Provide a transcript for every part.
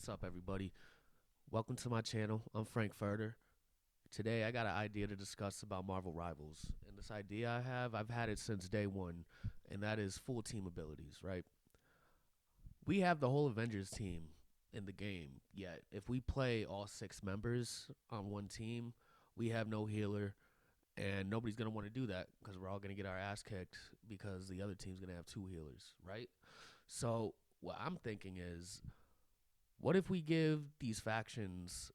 What's up, everybody? Welcome to my channel. I'm Frank Furter. Today, I got an idea to discuss about Marvel Rivals. And this idea I've had it since day one, and that is full team abilities, right? We have the whole Avengers team in the game, yet if we play all six members on one team, we have no healer, and nobody's going to want to do that because we're all going to get our ass kicked because the other team's going to have two healers, right? So, what I'm thinking is, what if we give these factions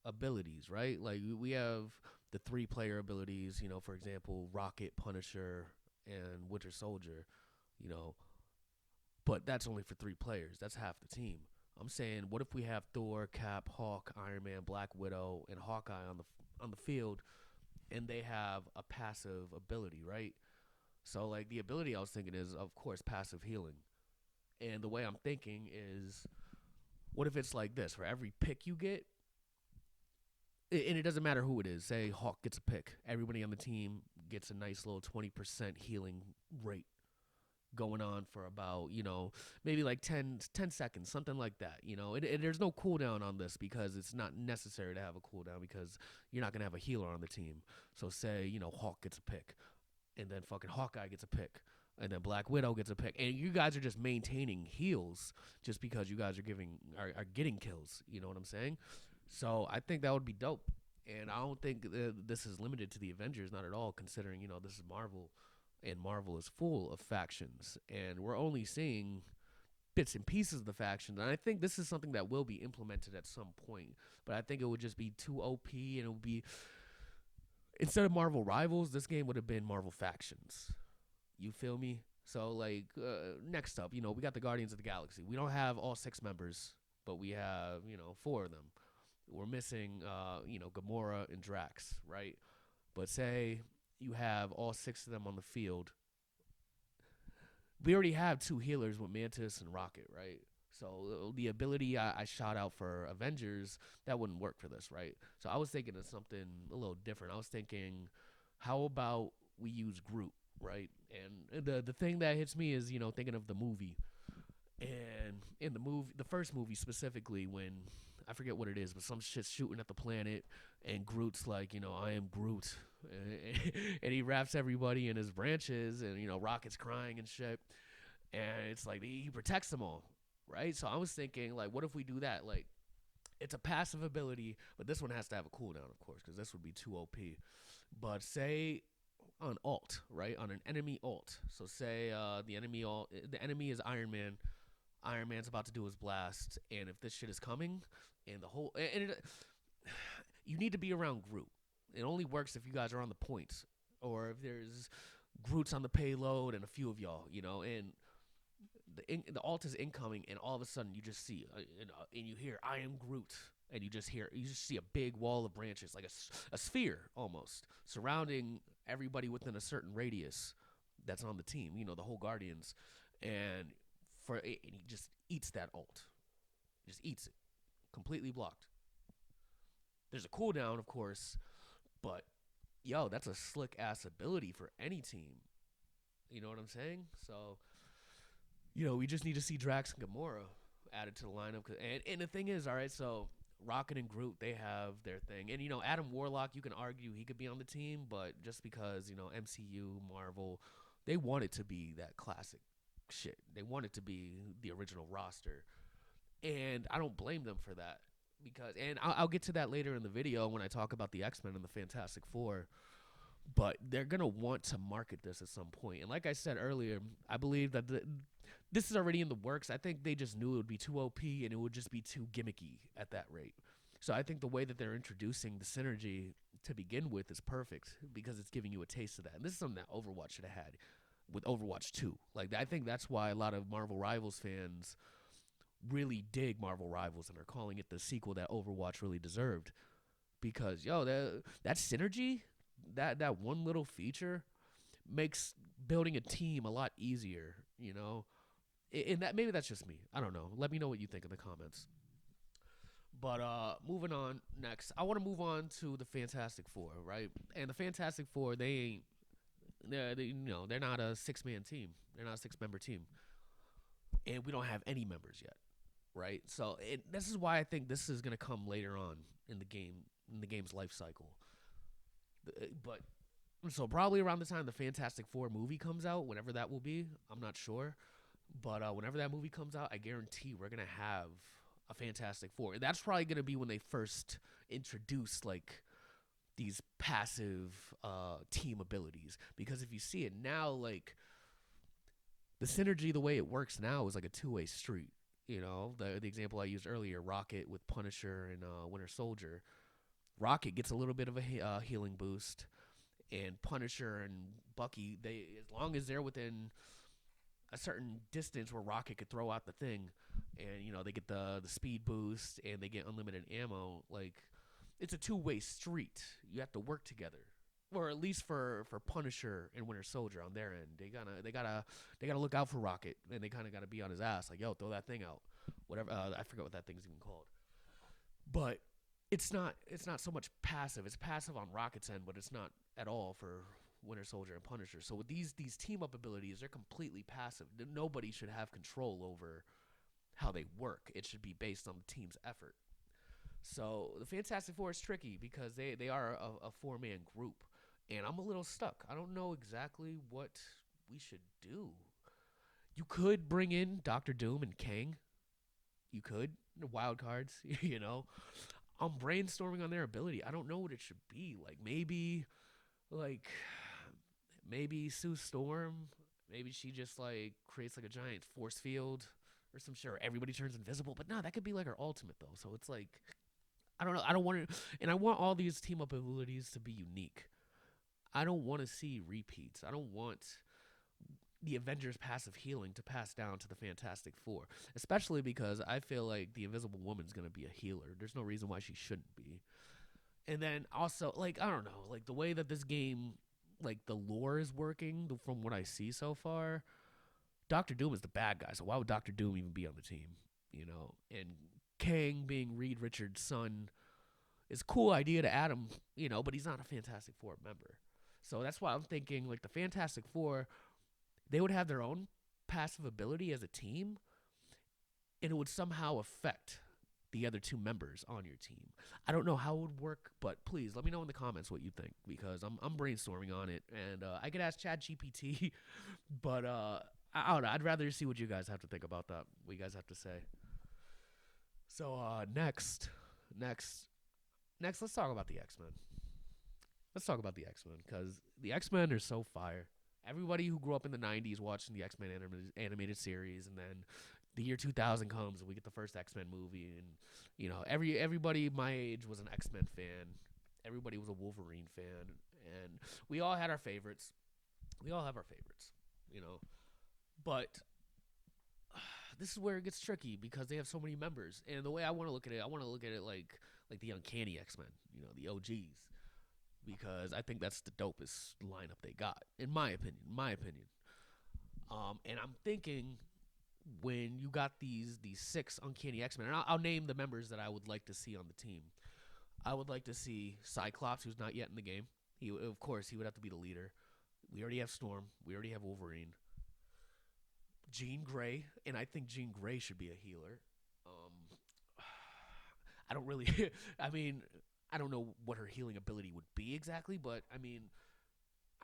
abilities, right? Like we have the three-player abilities, for example, Rocket, Punisher, and Winter Soldier, you know, but that's only for three players. That's half the team. I'm saying, what if we have Thor, Cap, Hawk, Iron Man, Black Widow, and Hawkeye on the field, and they have a passive ability, right? So like the ability I was thinking is, of course, passive healing. And the way I'm thinking is, what if it's like this? For every pick you get, and it doesn't matter who it is. Say Hawk gets a pick. Everybody on the team gets a nice little 20% healing rate going on for about, maybe like 10 seconds, something like that. There's no cooldown on this because it's not necessary to have a cooldown because you're not going to have a healer on the team. So say, Hawk gets a pick and then fucking Hawkeye gets a pick. And then Black Widow gets a pick, and you guys are just maintaining heals just because you guys are getting kills. You know what I'm saying? So I think that would be dope. And I don't think this is limited to the Avengers, not at all, considering, this is Marvel, and Marvel is full of factions. And we're only seeing bits and pieces of the factions. And I think this is something that will be implemented at some point. But I think it would just be too OP, and it would be, instead of Marvel Rivals, this game would have been Marvel Factions. You feel me? So, like, next up, we got the Guardians of the Galaxy. We don't have all six members, but we have, four of them. We're missing, Gamora and Drax, right? But say you have all six of them on the field. We already have two healers with Mantis and Rocket, right? So the ability I shot out for Avengers, that wouldn't work for this, right? So I was thinking of something a little different. I was thinking, how about we use Groot, right? And the thing that hits me is, thinking of the movie. And in the first movie specifically, when I forget what it is, but some shit's shooting at the planet, and Groot's like, I am Groot, and he wraps everybody in his branches, and Rocket's crying and shit, and it's like he protects them all, right? So I was thinking, like, what if we do that? Like, it's a passive ability, but this one has to have a cooldown, of course, because this would be too OP. But say on alt, right? On an enemy alt. So say the enemy is Iron Man. Iron Man's about to do his blast, and if this shit is coming, and the whole, you need to be around Groot. It only works if you guys are on the points, or if there's Groot's on the payload and a few of y'all, and the alt is incoming, and all of a sudden you just see, and you hear "I am Groot," and you just see a big wall of branches, like a sphere almost, surrounding everybody within a certain radius that's on the team. The whole Guardians, and and he just eats that ult, just eats it, completely blocked. There's a cooldown, of course, but yo, that's a slick ass ability for any team. You know what I'm saying? So, we just need to see Drax and Gamora added to the lineup. And the thing is, all right, so Rocket and Groot, they have their thing. And, Adam Warlock, you can argue he could be on the team, but just because, MCU, Marvel, they want it to be that classic shit. They want it to be the original roster. And I don't blame them for that. And I'll get to that later in the video when I talk about the X-Men and the Fantastic Four. But they're going to want to market this at some point. And like I said earlier, I believe that this is already in the works. I think they just knew it would be too OP and it would just be too gimmicky at that rate. So I think the way that they're introducing the synergy to begin with is perfect because it's giving you a taste of that. And this is something that Overwatch should have had with Overwatch 2. Like, I think that's why a lot of Marvel Rivals fans really dig Marvel Rivals and are calling it the sequel that Overwatch really deserved. Because, yo, that synergy, that one little feature makes building a team a lot easier, And that maybe that's just me. I don't know. Let me know what you think in the comments. But moving on next, I want to move on to the Fantastic Four, right? And the Fantastic Four, they're not a 6-man team. They're not a 6-member team, and we don't have any members yet. right? So this is why I think this is gonna come later on in the game, in the game's life cycle. But so probably around the time the Fantastic Four movie comes out, whenever that will be, I'm not sure. But whenever that movie comes out, I guarantee we're gonna have a Fantastic Four. And that's probably gonna be when they first introduce like these passive team abilities. Because if you see it now, like the synergy, the way it works now is like a two-way street. You know, the example I used earlier, Rocket with Punisher and Winter Soldier. Rocket gets a little bit of a healing boost, and Punisher and Bucky, they as long as they're within a certain distance where Rocket could throw out the thing, and they get the speed boost and they get unlimited ammo. Like it's a two-way street. You have to work together, or at least for Punisher and Winter Soldier on their end, they gotta look out for Rocket, and they kind of gotta be on his ass, like yo, throw that thing out, whatever. I forget what that thing's even called, but it's not so much passive. It's passive on Rocket's end, but it's not at all for Winter Soldier and Punisher. So with these team up abilities, they're completely passive. Nobody should have control over how they work. It should be based on the team's effort. So the Fantastic Four is tricky because they are a four-man group, and I'm a little stuck. I don't know exactly what we should do. You could bring in Doctor Doom and Kang. You could wild cards, I'm brainstorming on their ability. I don't know what it should be. Like maybe Sue Storm. Maybe she just like creates like a giant force field or some shit. Or everybody turns invisible. But no, that could be like her ultimate though. So it's like I don't know. I don't want to, and I want all these team up abilities to be unique. I don't want to see repeats. I don't want the Avengers passive healing to pass down to the Fantastic Four, especially because I feel like the Invisible Woman's gonna be a healer. There's no reason why she shouldn't be. And then also, like I don't know, like the way that this game, like the lore is working, from what I see so far, Doctor Doom is the bad guy. So why would Doctor Doom even be on the team? And Kang being Reed Richards' son is a cool idea to add him, but he's not a Fantastic Four member. So that's why I'm thinking like the Fantastic Four, they would have their own passive ability as a team, and it would somehow affect the other two members on your team. I don't know how it would work, but please let me know in the comments what you think, because I'm brainstorming on it, and I could ask ChatGPT, but I don't know. I'd rather see what you guys have to think about that. What you guys have to say. So next, let's talk about the X-Men. Let's talk about the X-Men, because the X-Men are so fire. Everybody who grew up in the 90s watching the X-Men animated series, and then the year 2000 comes and we get the first X-Men movie, and everybody my age was an X-Men fan. Everybody was a Wolverine fan, and we all had our favorites. We all have our favorites, but this is where it gets tricky because they have so many members. And the way I want to look at it, I want to look at it like the Uncanny X-Men, the OGs, because I think that's the dopest lineup they got, in my opinion. And I'm thinking, when you got these six Uncanny X-Men, and I'll name the members that I would like to see on the team. I would like to see Cyclops, who's not yet in the game. Of course, he would have to be the leader. We already have Storm. We already have Wolverine. Jean Grey, and I think Jean Grey should be a healer. I don't really, I mean, I don't know what her healing ability would be exactly, but I mean,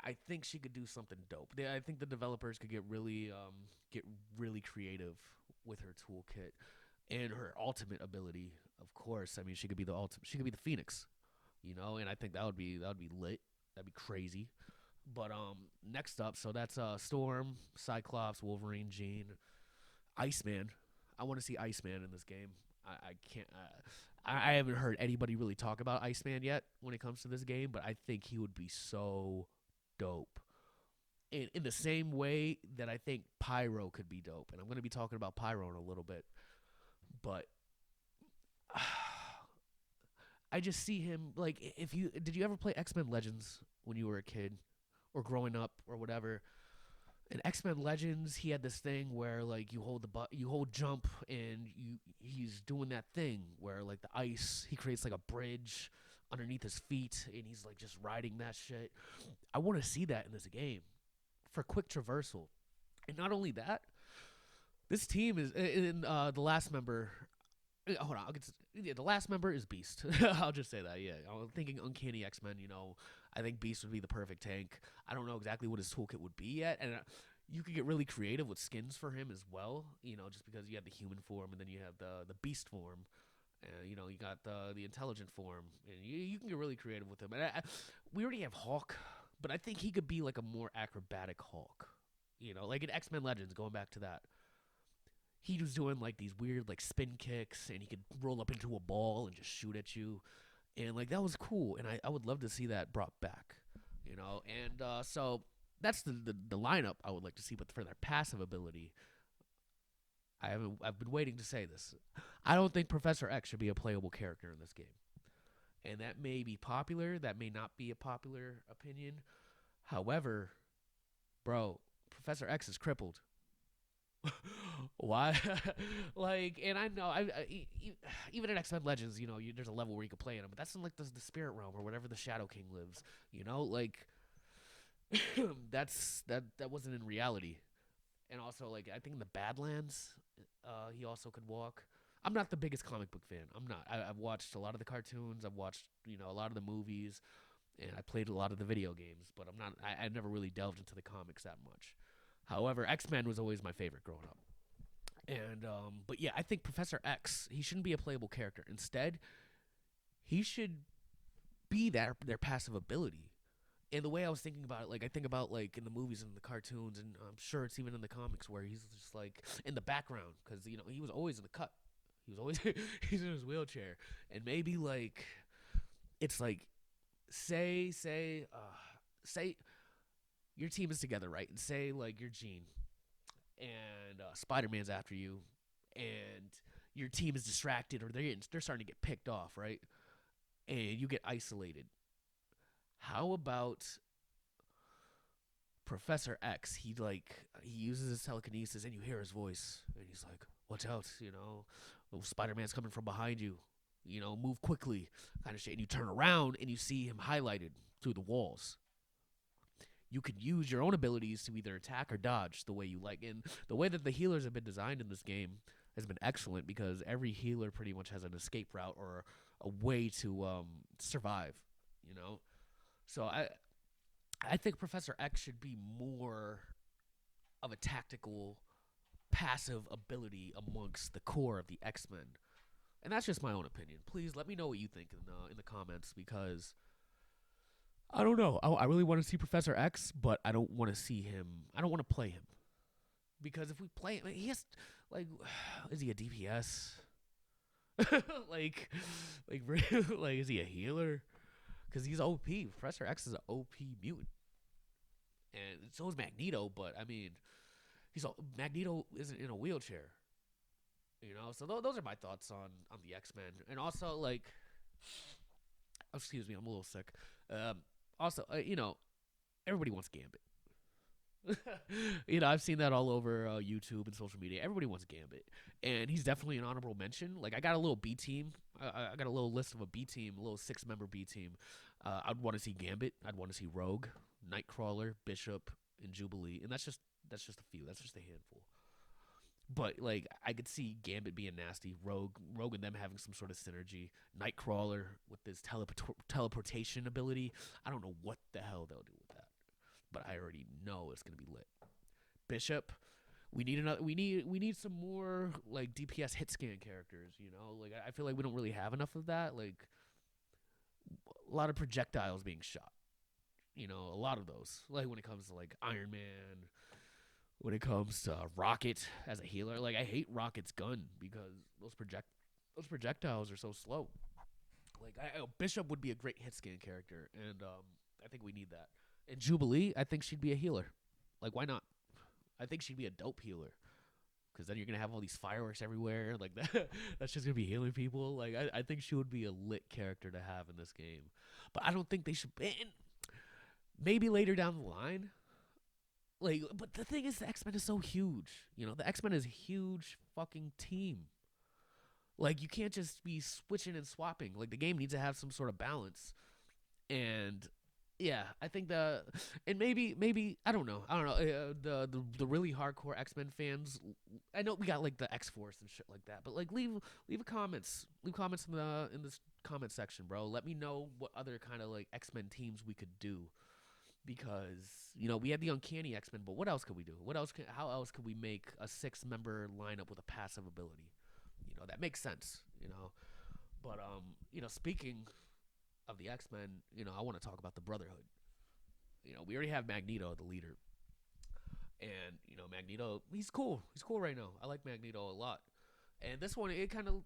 I think she could do something dope. I think the developers could get really creative with her toolkit and her ultimate ability. Of course, I mean, she could be the ultimate. She could be the Phoenix, and I think that would be lit. That'd be crazy. But next up, so that's Storm, Cyclops, Wolverine, Jean, Iceman. I want to see Iceman in this game. I can't. I haven't heard anybody really talk about Iceman yet when it comes to this game, but I think he would be so dope. In the same way that I think Pyro could be dope, and I'm going to be talking about Pyro in a little bit, but I just see him like, if you did you ever play X-Men Legends when you were a kid or growing up or whatever? In X-Men Legends, he had this thing where like you hold jump, and he's doing that thing where like the ice, he creates like a bridge underneath his feet, and he's like just riding that shit. I want to see that in this game for quick traversal. And not only that, This team is in the last member. Hold on, I'll get to, yeah, the last member is Beast. I'll just say that. Yeah, I'm thinking Uncanny X Men. I think Beast would be the perfect tank. I don't know exactly what his toolkit would be yet, and you could get really creative with skins for him as well. Just because you have the human form and then you have the Beast form. You got the intelligent form, and you can get really creative with him. And we already have Hawk, but I think he could be like a more acrobatic Hawk. Like in X Men Legends, going back to that, he was doing like these weird like spin kicks, and he could roll up into a ball and just shoot at you, and like that was cool. And I would love to see that brought back. And so that's the lineup I would like to see. But for their passive ability, I've been waiting to say this. I don't think Professor X should be a playable character in this game. And that may be popular, that may not be a popular opinion. However, bro, Professor X is crippled. Why? And I know, even in X Men Legends, there's a level where you can play him, but that's in like the spirit realm or whatever the Shadow King lives. Like that wasn't in reality. And also, like, I think in the Badlands, he also could walk. I'm not the biggest comic book fan. I'm not. I've watched a lot of the cartoons. I've watched a lot of the movies, and I played a lot of the video games. But I'm not. I never really delved into the comics that much. However, X-Men was always my favorite growing up. And but yeah, I think Professor X, he shouldn't be a playable character. Instead, he should be their passive ability. And the way I was thinking about it, like I think about like in the movies and the cartoons, and I'm sure it's even in the comics where he's just like in the background because he was always in the cut. He was always he's in his wheelchair, and maybe like it's like say your team is together, right? And say like you're Jean and Spider-Man's after you, and your team is distracted or they're starting to get picked off, right? And you get isolated. How about Professor X? He uses his telekinesis, and you hear his voice, and he's like, "Watch out, Spider-Man's coming from behind you. Move quickly," kind of shit. And you turn around, and you see him highlighted through the walls. You can use your own abilities to either attack or dodge the way you like. And the way that the healers have been designed in this game has been excellent because every healer pretty much has an escape route or a way to survive. You know, so I think Professor X should be more of a tactical, passive ability amongst the core of the X Men, and that's just my own opinion. Please let me know what you think in the comments because I don't know. I really want to see Professor X, but I don't want to see him. I don't want to play him because if we play him, he has like, is he a DPS? like, like, is he a healer? Because he's OP. Professor X is an OP mutant, and so is Magneto. But I mean, Magneto isn't in a wheelchair, So those are my thoughts on the X Men, and also like, excuse me, I'm a little sick. Also, everybody wants Gambit. I've seen that all over YouTube and social media. Everybody wants Gambit, and he's definitely an honorable mention. Like I got a little B team. I got a little list of a B team, a little 6-member B team. I'd want to see Gambit. I'd want to see Rogue, Nightcrawler, Bishop, and Jubilee, and that's just a few. That's just a handful. But like I could see Gambit being nasty, Rogue and them having some sort of synergy. Nightcrawler with this teleportation ability. I don't know what the hell they'll do with that, but I already know it's gonna be lit. Bishop, we need another. We need some more like DPS hit scan characters. Like I feel like we don't really have enough of that. Like a lot of projectiles being shot. A lot of those. Like when it comes to like Iron Man, when it comes to Rocket as a healer. Like I hate Rocket's gun because those projectiles are so slow. Like Bishop would be a great hit scan character, and I think we need that. And Jubilee, I think she'd be a healer. Like why not? I think she'd be a dope healer. Because then you're gonna have all these fireworks everywhere, like that. That's just gonna be healing people. Like I think she would be a lit character to have in this game, but I don't think they should. And maybe later down the line, like, but the thing is, the X Men is so huge. The X Men is a huge fucking team. Like, you can't just be switching and swapping. Like, the game needs to have some sort of balance. And Yeah, I think and maybe I don't know. The really hardcore X Men fans. I know we got like the X Force and shit like that, but like leave comments in this comment section, bro. Let me know what other kind of like X Men teams we could do because we had the Uncanny X Men, but what else could we do? How else could we make a 6 member lineup with a passive ability? That makes sense. But speaking of the X Men, I want to talk about the Brotherhood. We already have Magneto, the leader, and Magneto, he's cool. He's cool right now. I like Magneto a lot. And this one, it kind of,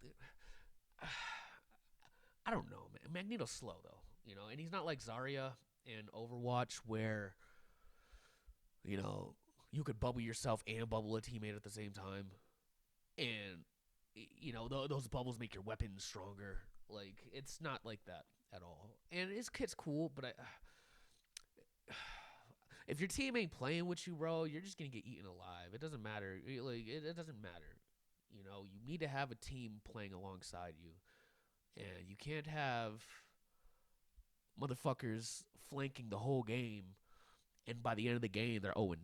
I don't know, man. Magneto's slow though, and he's not like Zarya in Overwatch where you know you could bubble yourself and bubble a teammate at the same time, and those bubbles make your weapons stronger. Like it's not like that at all. And his kit's cool, but if your team ain't playing with you, bro, you're just gonna get eaten alive. It doesn't matter. It doesn't matter. You need to have a team playing alongside you, and you can't have motherfuckers flanking the whole game, and by the end of the game they're 0-9.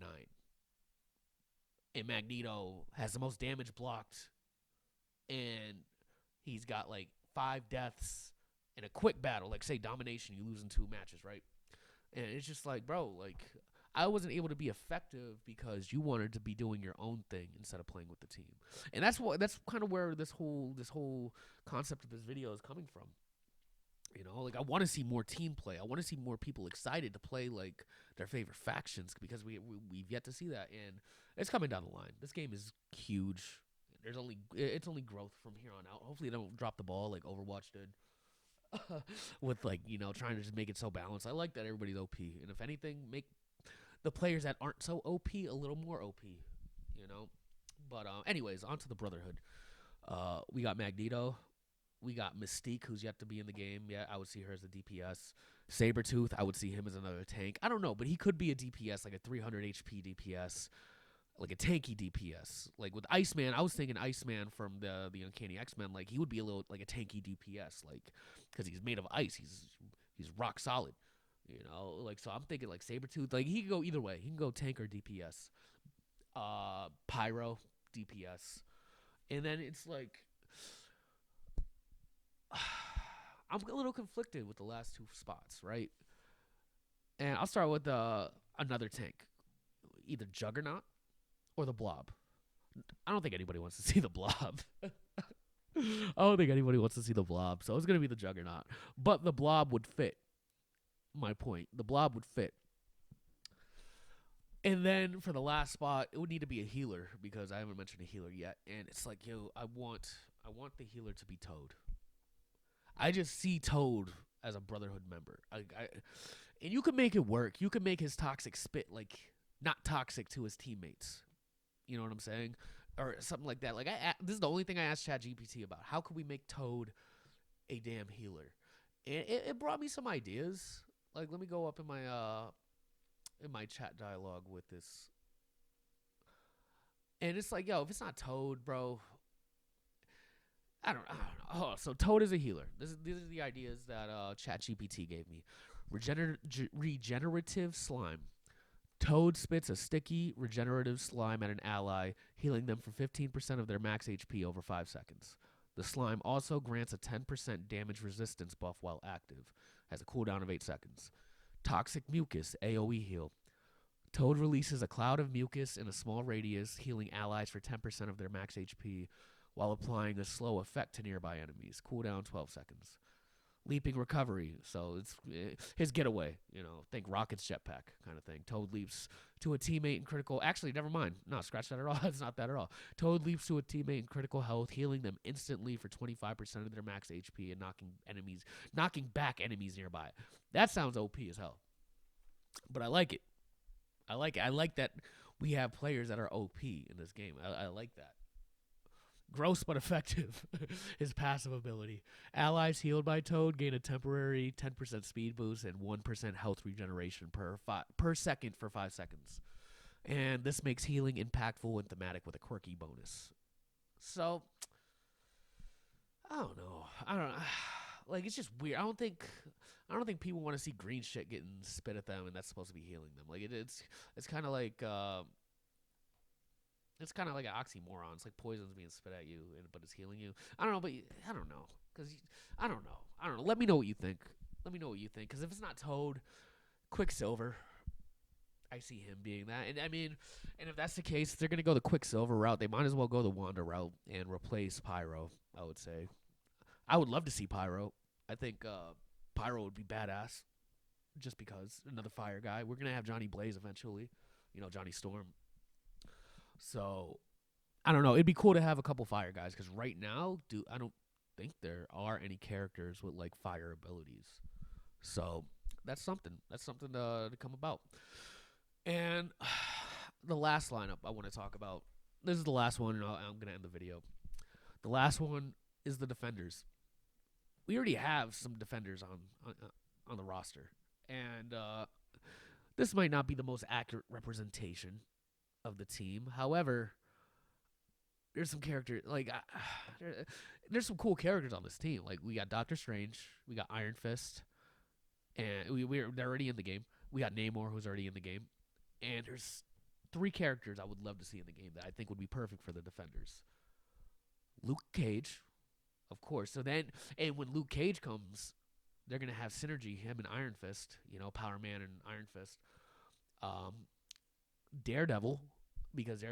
And Magneto has the most damage blocked, and he's got like 5 deaths in a quick battle. Like say domination, you lose in 2 matches, right? And it's just like, bro, like I wasn't able to be effective because you wanted to be doing your own thing instead of playing with the team. And that's kind of where this whole concept of this video is coming from. Like I want to see more team play. I want to see more people excited to play like their favorite factions because we've yet to see that, and it's coming down the line. This game is huge. It's only growth from here on out. Hopefully, they don't drop the ball like Overwatch did. With like trying to just make it so balanced. I like that everybody's OP, and if anything, make the players that aren't so OP a little more OP. You know, but anyways, on to the Brotherhood. We got Magneto. We got Mystique, who's yet to be in the game. Yeah, I would see her as a DPS. Sabretooth, I would see him as another tank. I don't know, but he could be a DPS, like a 300 HP DPS, like a tanky DPS. Like with Iceman, I was thinking Iceman from the Uncanny X-Men, like he would be a little like a tanky DPS, like because he's made of ice. He's rock solid, Like so, I'm thinking like Sabretooth, like he can go either way. He can go tank or DPS. Pyro DPS, and then it's like I'm a little conflicted with the last 2 spots, right? And I'll start with another tank, either Juggernaut or the Blob. I don't think anybody wants to see the Blob. I don't think anybody wants to see the Blob, so it's gonna be the Juggernaut. But the Blob would fit. My point, the Blob would fit. And then for the last spot, it would need to be a healer because I haven't mentioned a healer yet. And it's like, I want the healer to be Toad. I just see Toad as a Brotherhood member. And you can make it work. You can make his toxic spit like not toxic to his teammates. You know what I'm saying? Or something like that. Like this is the only thing I asked ChatGPT about. How could we make Toad a damn healer? And it brought me some ideas. Like let me go up in my chat dialogue with this. And it's like, if it's not Toad, bro, I don't know. Oh, so Toad is a healer. These are the ideas that ChatGPT gave me. Regenerative slime. Toad spits a sticky, regenerative slime at an ally, healing them for 15% of their max HP over 5 seconds. The slime also grants a 10% damage resistance buff while active. Has a cooldown of 8 seconds. Toxic mucus, AoE heal. Toad releases a cloud of mucus in a small radius, healing allies for 10% of their max HP while applying a slow effect to nearby enemies. Cooldown 12 seconds. Leaping recovery, so it's his getaway. Think Rocket's jetpack kind of thing. Toad leaps to a teammate in critical. Actually, never mind. No, scratch that at all. It's not that at all. Toad leaps to a teammate in critical health, healing them instantly for 25% of their max HP and knocking back enemies nearby. That sounds OP as hell, but I like it. I like that we have players that are OP in this game. I like that. Gross but effective. His passive ability. Allies healed by Toad gain a temporary 10% speed boost and 1% health regeneration per second for 5 seconds. And this makes healing impactful and thematic with a quirky bonus. So, I don't know. like it's just weird. I don't think people want to see green shit getting spit at them, and that's supposed to be healing them. Like it's kind of like it's kind of like an oxymoron. It's like poison's being spit at you, but it's healing you. I don't know, but I don't know because I don't know. I don't know. Let me know what you think. Let me know what you think. Because if it's not Toad, Quicksilver, I see him being that. And I mean, and if that's the case, if they're gonna go the Quicksilver route, they might as well go the Wanda route and replace Pyro. I would say. I would love to see Pyro. I think Pyro would be badass. Just because another fire guy. We're gonna have Johnny Blaze eventually. You know, Johnny Storm. So I don't know. It'd be cool to have a couple fire guys because right now, I don't think there are any characters with like fire abilities. So that's something. That's something to come about. And the last lineup I want to talk about. This is the last one, and I'm gonna end the video. The last one is the defenders. We already have some defenders on the roster, and this might not be the most accurate representation of the team. However, there's some characters like there's some cool characters on this team. Like we got Doctor Strange, we got Iron Fist, and they're already in the game. We got Namor, who's already in the game, and there's 3 characters I would love to see in the game that I think would be perfect for the defenders. Luke Cage, of course. So then, and when Luke Cage comes, they're gonna have synergy. Him and Iron Fist, you know, Power Man and Iron Fist. Daredevil, because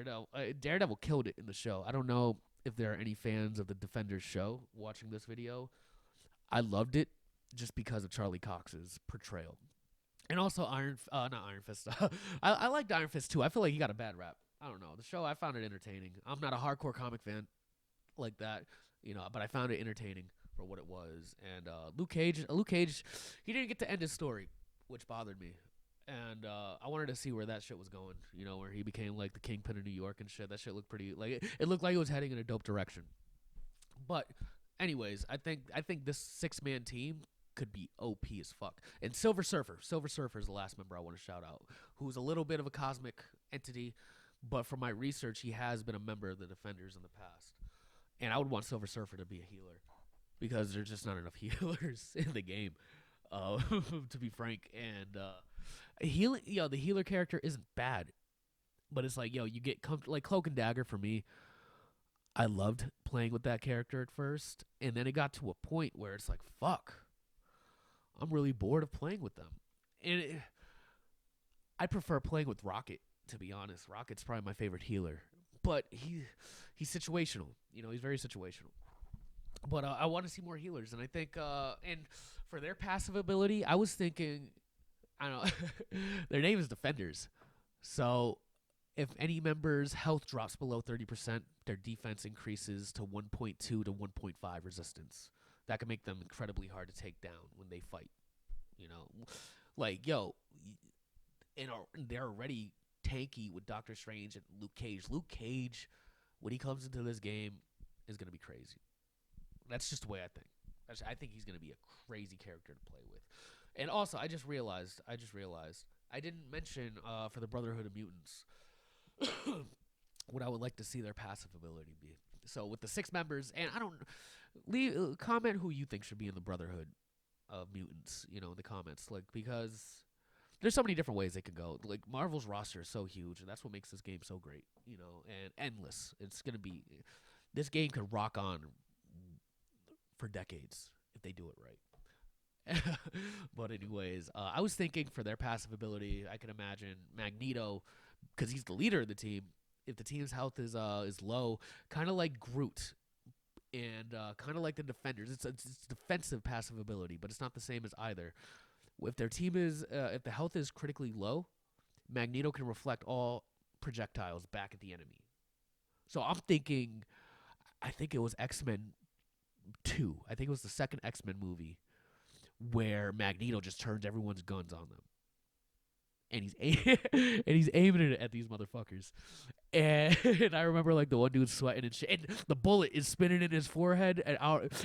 Daredevil killed it in the show. I don't know if there are any fans of the Defenders show watching this video. I loved it just because of Charlie Cox's portrayal, and also not Iron Fist. I liked Iron Fist too. I feel like he got a bad rap. I don't know the show. I found it entertaining. I'm not a hardcore comic fan like that, you know, but I found it entertaining for what it was. And Luke Cage, he didn't get to end his story, which bothered me. And I wanted to see where that shit was going, you know, where he became like the kingpin of New York and shit. That shit looked pretty, like it looked like it was heading in a dope direction. But anyways, I think this 6-man team could be OP as fuck. And Silver Surfer is the last member I want to shout out, who's a little bit of a cosmic entity, but from my research, he has been a member of the Defenders in the past. And I would want Silver Surfer to be a healer because there's just not enough healers in the game, to be frank. And healing, the healer character isn't bad, but it's like, you get like Cloak and Dagger for me. I loved playing with that character at first, and then it got to a point where it's like, fuck, I'm really bored of playing with them. And I prefer playing with Rocket, to be honest. Rocket's probably my favorite healer, but he's situational. You know, he's very situational. But I want to see more healers, and I think, and for their passive ability, I was thinking, I don't know, their name is Defenders. So if any member's health drops below 30%, their defense increases to 1.2 to 1.5 resistance. That can make them incredibly hard to take down when they fight. You know, like, and they're already tanky with Doctor Strange and Luke Cage. Luke Cage, when he comes into this game, is going to be crazy. That's just the way I think. I think he's going to be a crazy character to play with. And also, I just realized I didn't mention for the Brotherhood of Mutants what I would like to see their passive ability be. So with the 6 members, and I don't comment who you think should be in the Brotherhood of Mutants, you know, in the comments, like, because there's so many different ways they could go. Like, Marvel's roster is so huge, and that's what makes this game so great, you know, and endless. It's gonna be, this game could rock on for decades if they do it right. But anyways, I was thinking for their passive ability, I can imagine Magneto, because he's the leader of the team. If the team's health is low, kind of like Groot, and kind of like the Defenders, it's defensive passive ability, but it's not the same as either. If their team is, if the health is critically low, Magneto can reflect all projectiles back at the enemy. So I'm thinking, I think it was X-Men 2. I think it was the second X-Men movie where Magneto just turns everyone's guns on them. And he's aiming it at these motherfuckers. And I remember like the one dude sweating and shit, and the bullet is spinning in his forehead. And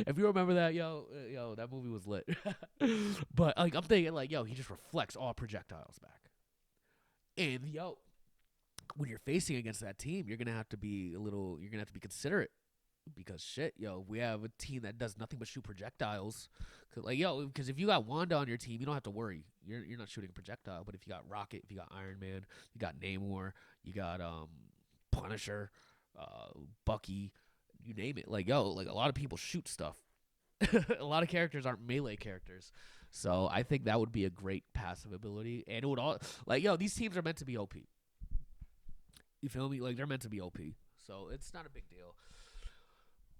if you remember that, that movie was lit. But like I'm thinking like, he just reflects all projectiles back. And when you're facing against that team, you're gonna have to be considerate because shit, yo, we have a team that does nothing but shoot projectiles. Like, yo, because if you got Wanda on your team, you don't have to worry. You're not shooting a projectile. But if you got Rocket, if you got Iron Man, you got Namor, you got Punisher, Bucky, you name it. Like, yo, like a lot of people shoot stuff. A lot of characters aren't melee characters. So I think that would be a great passive ability, and it would all like, yo, these teams are meant to be OP. You feel me? Like they're meant to be OP, so it's not a big deal.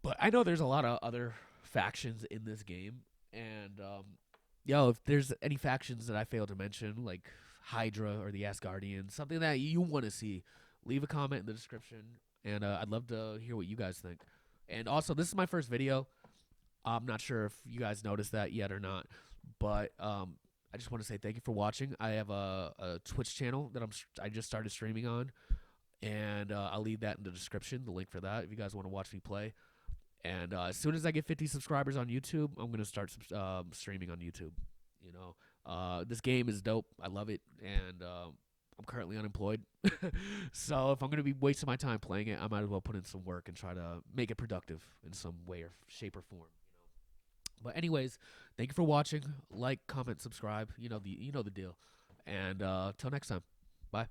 But I know there's a lot of other factions in this game, and yo, if there's any factions that I failed to mention, like Hydra or the Asgardians, something that you want to see, leave a comment in the description, and I'd love to hear what you guys think. And also, this is my first video. I'm not sure if you guys noticed that yet or not, but I just want to say thank you for watching. I have a Twitch channel that I just started streaming on, and I'll leave that in the description, the link for that, if you guys want to watch me play. And as soon as I get 50 subscribers on YouTube, I'm gonna start streaming on YouTube. You know, this game is dope. I love it, and I'm currently unemployed, so if I'm gonna be wasting my time playing it, I might as well put in some work and try to make it productive in some way or shape or form. But anyways, thank you for watching. Like, comment, subscribe. You know the deal. And till next time, bye.